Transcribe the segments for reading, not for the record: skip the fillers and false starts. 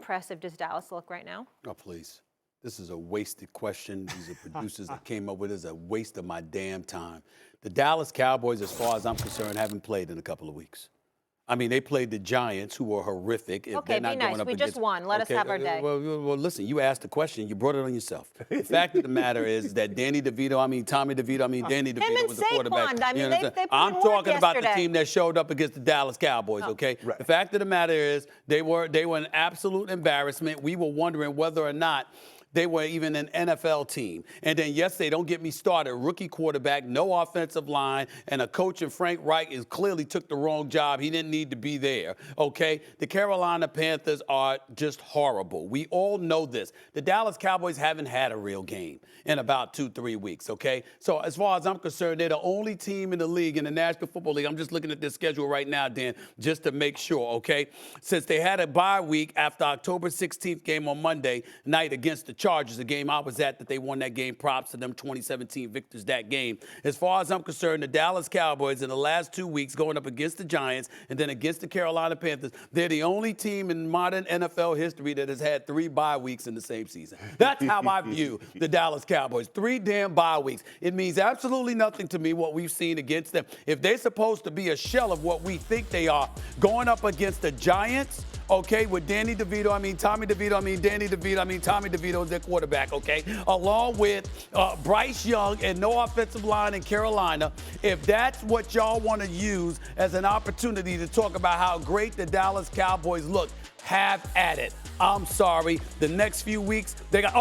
impressive does Dallas look right now? Oh, please. This is a wasted question. These are producers that came up with it. It's a waste of my damn time. The Dallas Cowboys, as far as I'm concerned, haven't played in a couple of weeks. I mean, they played the Giants, who were horrific. If Okay, they're not be nice. going up We against, just won. Let us have our day. Well, listen, you asked the question. You brought it on yourself. The fact of the matter is that Tommy DeVito, Danny DeVito was the quarterback. I mean, they put I'm in talking work about the yesterday. team that showed up against the Dallas Cowboys, okay? Right. The fact of the matter is they were an absolute embarrassment. We were wondering whether or not they were even an NFL team. And then yesterday, don't get me started, rookie quarterback, no offensive line, and a coach in Frank Reich clearly took the wrong job. He didn't need to be there, okay? The Carolina Panthers are just horrible. We all know this. The Dallas Cowboys haven't had a real game in about 2-3 weeks, okay? So as far as I'm concerned, they're the only team in the league, in the National Football League. I'm just looking at their schedule right now, Dan, just to make sure, okay? Since they had a bye week after October 16th game on Monday night against the Chargers, the game I was at, that they won that game. Props to them, 2017 victors that game. As far as I'm concerned, the Dallas Cowboys in the last 2 weeks going up against the Giants and then against the Carolina Panthers, they're the only team in modern NFL history that has had 3 bye weeks in the same season. That's how I view the Dallas Cowboys. 3 damn bye weeks. It means absolutely nothing to me what we've seen against them. If they're supposed to be a shell of what we think they are, going up against the Giants, okay, with Tommy DeVito, Tommy DeVito is their quarterback, okay, along with Bryce Young and no offensive line in Carolina. If that's what y'all want to use as an opportunity to talk about how great the Dallas Cowboys look, have at it. I'm sorry. The next few weeks, they got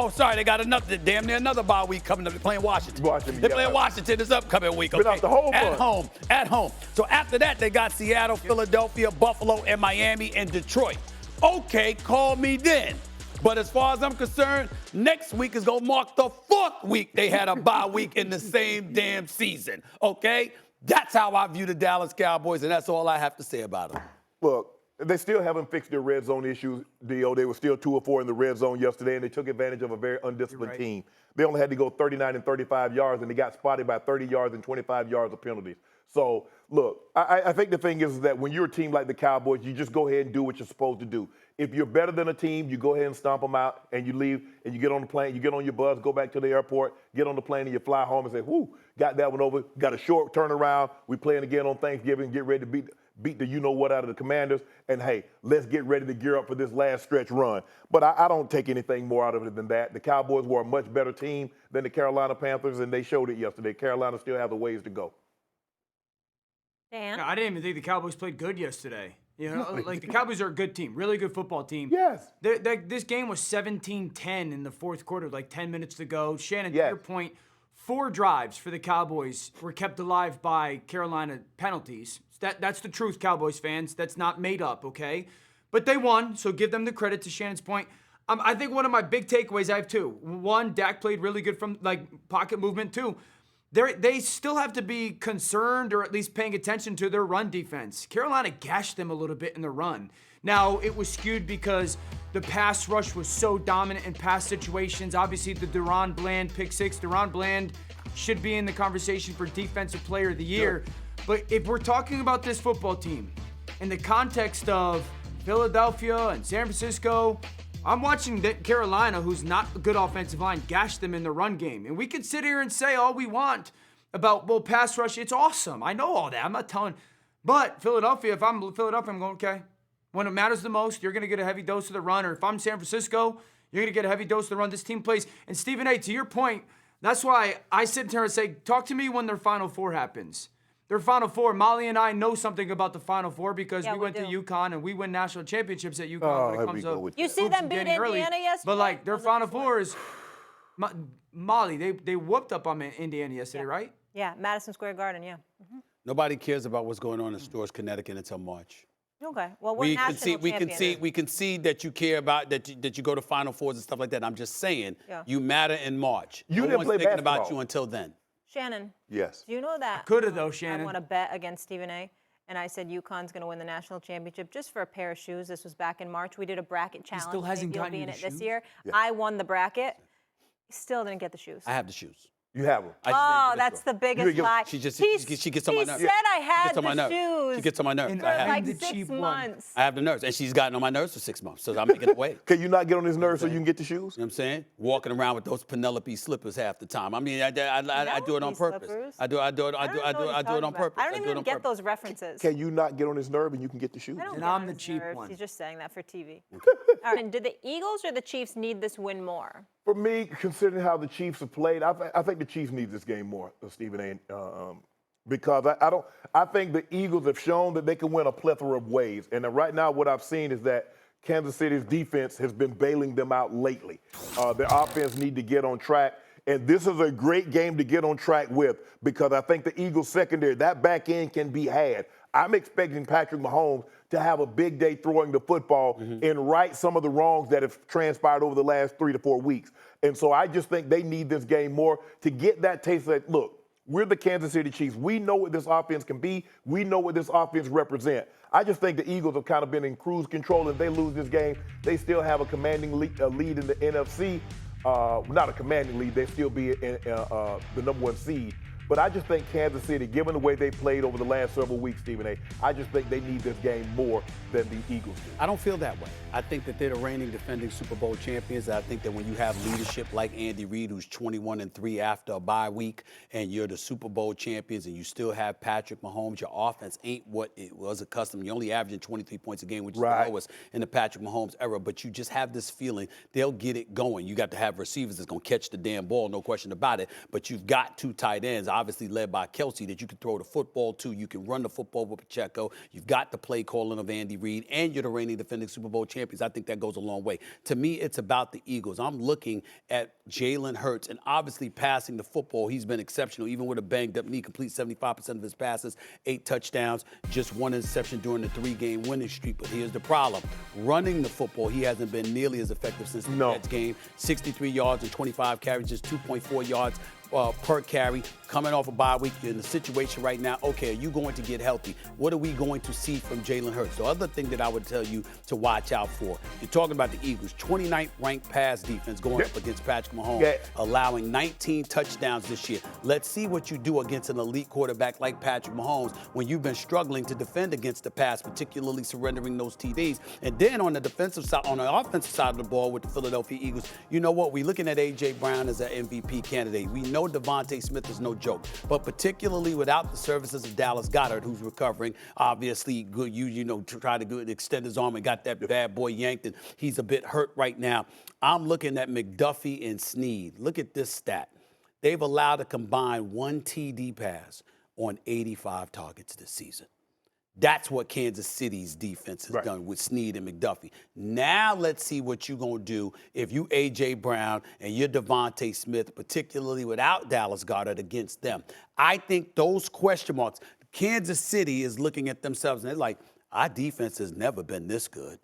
damn near another bye week coming up. They're playing Washington. They're playing Washington this upcoming week. Okay? Without the whole At home. So after that, they got Seattle, Philadelphia, Buffalo, and Miami, and Detroit. Okay, call me then. But as far as I'm concerned, next week is going to mark the 4th week they had a bye week in the same damn season. Okay? That's how I view the Dallas Cowboys, and that's all I have to say about them. Look, they still haven't fixed their red zone issues, Dio. They were still 2 or 4 in the red zone yesterday, and they took advantage of a very undisciplined team. They only had to go 39 and 35 yards, and they got spotted by 30 yards and 25 yards of penalties. So, look, I think the thing is that when you're a team like the Cowboys, you just go ahead and do what you're supposed to do. If you're better than a team, you go ahead and stomp them out, and you leave, and you get on the plane, you get on your bus, go back to the airport, get on the plane, and you fly home and say, whoo, got that one over, got a short turnaround. We playing again on Thanksgiving, get ready to beat the you-know-what out of the Commanders, and, hey, let's get ready to gear up for this last stretch run. But I don't take anything more out of it than that. The Cowboys were a much better team than the Carolina Panthers, and they showed it yesterday. Carolina still has a ways to go. Dan? I didn't even think the Cowboys played good yesterday. You know, like the Cowboys are a good team, really good football team. Yes. This game was 17-10 in the 4th quarter, like 10 minutes to go. Shannon, to your point, 4 drives for the Cowboys were kept alive by Carolina penalties. That's the truth, Cowboys fans. That's not made up, okay? But they won, so give them the credit. To Shannon's point, I think one of my big takeaways, I have 2. 1, Dak played really good from pocket movement. 2, they still have to be concerned or at least paying attention to their run defense. Carolina gashed them a little bit in the run. Now, it was skewed because the pass rush was so dominant in pass situations. Obviously, the Deron Bland pick 6. Deron Bland should be in the conversation for Defensive Player of the Year. Sure. But if we're talking about this football team in the context of Philadelphia and San Francisco, I'm watching Carolina, who's not a good offensive line, gash them in the run game. And we can sit here and say all we want about, well, pass rush, it's awesome. I know all that. I'm not telling. But Philadelphia, if I'm Philadelphia, I'm going, okay. When it matters the most, you're going to get a heavy dose of the run. Or if I'm San Francisco, you're going to get a heavy dose of the run. This team plays. And Stephen A., to your point, that's why I sit here and say, talk to me when their Final Four happens. Their Final Four, Molly and I know something about the Final Four because we went to UConn and we win national championships at UConn when it comes to you see them beat Indiana yesterday? But, like, their Final Four is Molly, they whooped up on Indiana yesterday, right? Yeah, Madison Square Garden, yeah. Mm-hmm. Nobody cares about what's going on in Storrs, Connecticut until March. Okay. Well, we're national champions. We can see that you care about that you go to Final Fours and stuff like that. I'm just saying, you matter in March. You didn't play thinking basketball about you until then. Shannon. Yes. Do you know that? Could have, though, Shannon. I won a bet against Stephen A. And I said UConn's going to win the national championship just for a pair of shoes. This was back in March. We did a bracket challenge. He still hasn't gotten in the it shoes? this year. Yeah. I won the bracket. Still didn't get the shoes. I have the shoes. You have them. Oh, that's the biggest lie. She gets on my nerves. He said I had Gets on my the nerves. shoes She gets on my nerves. And for I have like the 6 cheap one. months. I have the nerves, and she's gotten on my nerves for 6 months, so I'm making it away. Can you not get on his nerves so you can get the shoes? You know what I'm saying? Walking around with those Penelope slippers half the time. I mean, I do it on Penelope purpose. slippers? I do it on purpose. I don't even get those references. Can you not get on his nerve and you can get the shoes? I don't And get I'm on the his cheap nerves. one. He's just saying that for TV. All right, and do the Eagles or the Chiefs need this win more? For me, considering how the Chiefs have played, I think the Chiefs need this game more, Stephen A. Because I think the Eagles have shown that they can win a plethora of ways. And right now, what I've seen is that Kansas City's defense has been bailing them out lately. Their offense need to get on track. And this is a great game to get on track with because I think the Eagles secondary, that back end can be had. I'm expecting Patrick Mahomes to have a big day throwing the football and right some of the wrongs that have transpired over the last 3 to 4 weeks. And so I just think they need this game more to get that taste that, look, we're the Kansas City Chiefs. We know what this offense can be. We know what this offense represents. I just think the Eagles have kind of been in cruise control. If they lose this game, they still have a commanding lead in the NFC. Not a commanding lead. They still be the number 1 seed. But I just think Kansas City, given the way they played over the last several weeks, Stephen A., I just think they need this game more than the Eagles do. I don't feel that way. I think that they're the reigning defending Super Bowl champions. I think that when you have leadership like Andy Reid, who's 21-3 after a bye week, and you're the Super Bowl champions, and you still have Patrick Mahomes, your offense ain't what it was accustomed. You're only averaging 23 points a game, which is the lowest in the Patrick Mahomes era. But you just have this feeling they'll get it going. You got to have receivers that's going to catch the damn ball, no question about it. But you've got 2 tight ends, obviously led by Kelsey, that you can throw the football to. You can run the football with Pacheco. You've got the play calling of Andy Reid, and you're the reigning defending Super Bowl champions. I think that goes a long way. To me, it's about the Eagles. I'm looking at Jalen Hurts, and obviously passing the football, he's been exceptional. Even with a banged-up knee, completes 75% of his passes, 8 touchdowns, just 1 interception during the 3-game winning streak. But here's the problem. Running the football, he hasn't been nearly as effective since the Jets game. 63 yards and 25 carries, just 2.4 yards per carry, coming off a bye week. You're in the situation right now. Okay, are you going to get healthy? What are we going to see from Jalen Hurts? The other thing that I would tell you to watch out for, you're talking about the Eagles, 29th ranked pass defense going up against Patrick Mahomes, allowing 19 touchdowns this year. Let's see what you do against an elite quarterback like Patrick Mahomes when you've been struggling to defend against the pass, particularly surrendering those TDs. And then on the defensive side, on the offensive side of the ball with the Philadelphia Eagles, you know what? We're looking at A.J. Brown as an MVP candidate. We know Devontae Smith is no joke, but particularly without the services of Dallas Goedert, who's recovering, obviously good. Try to extend his arm and got that bad boy yanked, and he's a bit hurt right now. I'm looking at McDuffie and Snead. Look at this stat. They've allowed a combined 1 TD pass on 85 targets this season. That's what Kansas City's defense has done with Snead and McDuffie. Now let's see what you're going to do if you A.J. Brown and you're Devontae Smith, particularly without Dallas Goedert against them. I think those question marks, Kansas City is looking at themselves and they're like, our defense has never been this good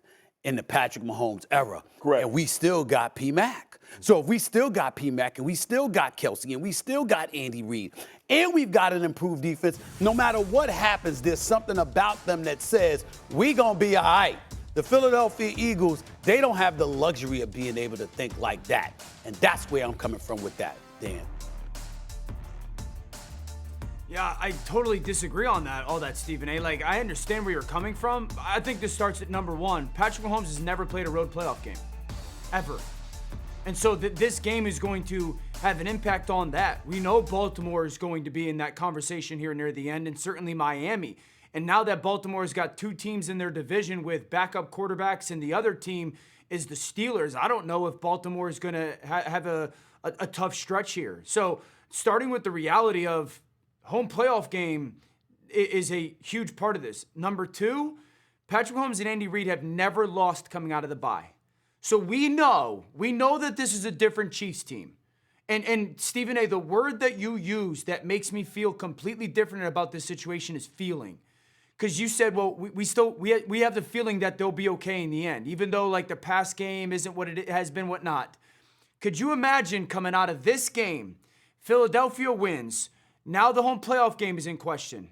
in the Patrick Mahomes era. And we still got P-Mac. So if we still got P-Mac and we still got Kelsey and we still got Andy Reid and we've got an improved defense, no matter what happens, there's something about them that says we gonna be all right. The Philadelphia Eagles, they don't have the luxury of being able to think like that. And that's where I'm coming from with that, Dan. Yeah, I totally disagree on all that, Stephen A. Like, I understand where you're coming from. I think this starts at number 1. Patrick Mahomes has never played a road playoff game, ever. And so this game is going to have an impact on that. We know Baltimore is going to be in that conversation here near the end, and certainly Miami. And now that Baltimore's got 2 teams in their division with backup quarterbacks, and the other team is the Steelers, I don't know if Baltimore is going to have a tough stretch here. So starting with the reality of home playoff game is a huge part of this. Number 2, Patrick Mahomes and Andy Reid have never lost coming out of the bye. So we know that this is a different Chiefs team. And Stephen A., the word that you use that makes me feel completely different about this situation is feeling. Because you said, well, we have the feeling that they'll be okay in the end, even though like the past game isn't what it has been, whatnot. Could you imagine coming out of this game, Philadelphia wins, now the home playoff game is in question.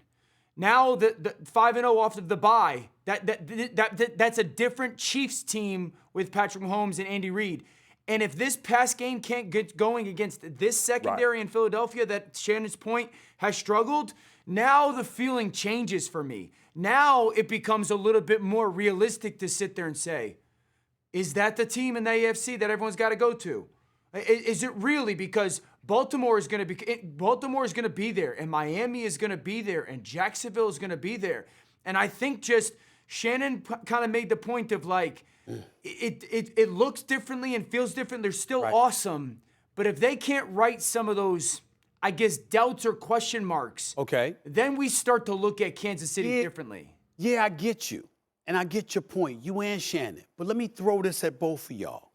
Now the 5-0 off of the bye, that's a different Chiefs team with Patrick Mahomes and Andy Reid. And if this pass game can't get going against this secondary in Philadelphia that Shannon's point has struggled, now the feeling changes for me. Now it becomes a little bit more realistic to sit there and say, is that the team in the AFC that everyone's got to go to? Is it really? Because Baltimore is going to be there, and Miami is going to be there, and Jacksonville is going to be there. And I think just Shannon kind of made the point of like, it looks differently and feels different. They're still awesome. But if they can't write some of those, I guess, doubts or question marks, then we start to look at Kansas City differently. Yeah, I get you. And I get your point, you and Shannon. But let me throw this at both of y'all.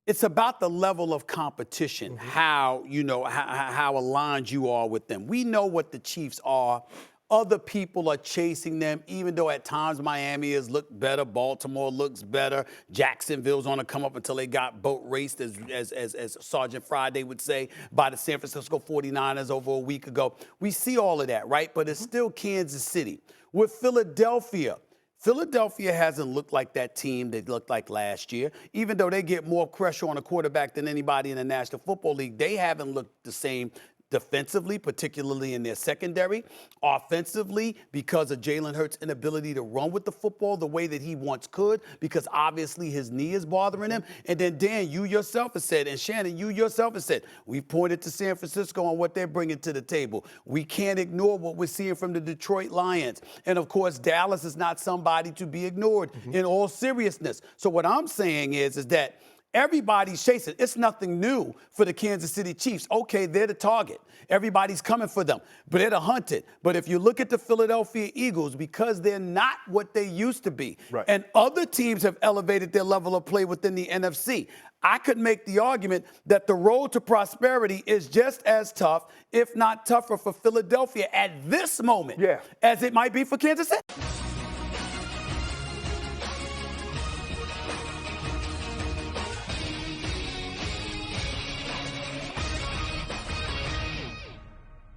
It's about the level of competition, how aligned you are with them. We know what the Chiefs are. Other people are chasing them, even though at times Miami has looked better, Baltimore looks better, Jacksonville's on a come up until they got boat raced, as Sergeant Friday would say, by the San Francisco 49ers over a week ago. We see all of that, right? But it's still Kansas City. With Philadelphia hasn't looked like that team they looked like last year. Even though they get more pressure on a quarterback than anybody in the National Football League, they haven't looked the same defensively, particularly in their secondary. Offensively, because of Jalen Hurts' inability to run with the football the way that he once could, because obviously his knee is bothering him. And then, Dan, you yourself have said, and Shannon, you yourself have said, we've pointed to San Francisco on what they're bringing to the table. We can't ignore what we're seeing from the Detroit Lions. And, of course, Dallas is not somebody to be ignored in all seriousness. So what I'm saying is that everybody's chasing. It's nothing new for the Kansas City Chiefs. Okay, they're the target. Everybody's coming for them, but they're the hunted. But if you look at the Philadelphia Eagles, because they're not what they used to be, and other teams have elevated their level of play within the NFC, I could make the argument that the road to prosperity is just as tough, if not tougher, for Philadelphia at this moment as it might be for Kansas City.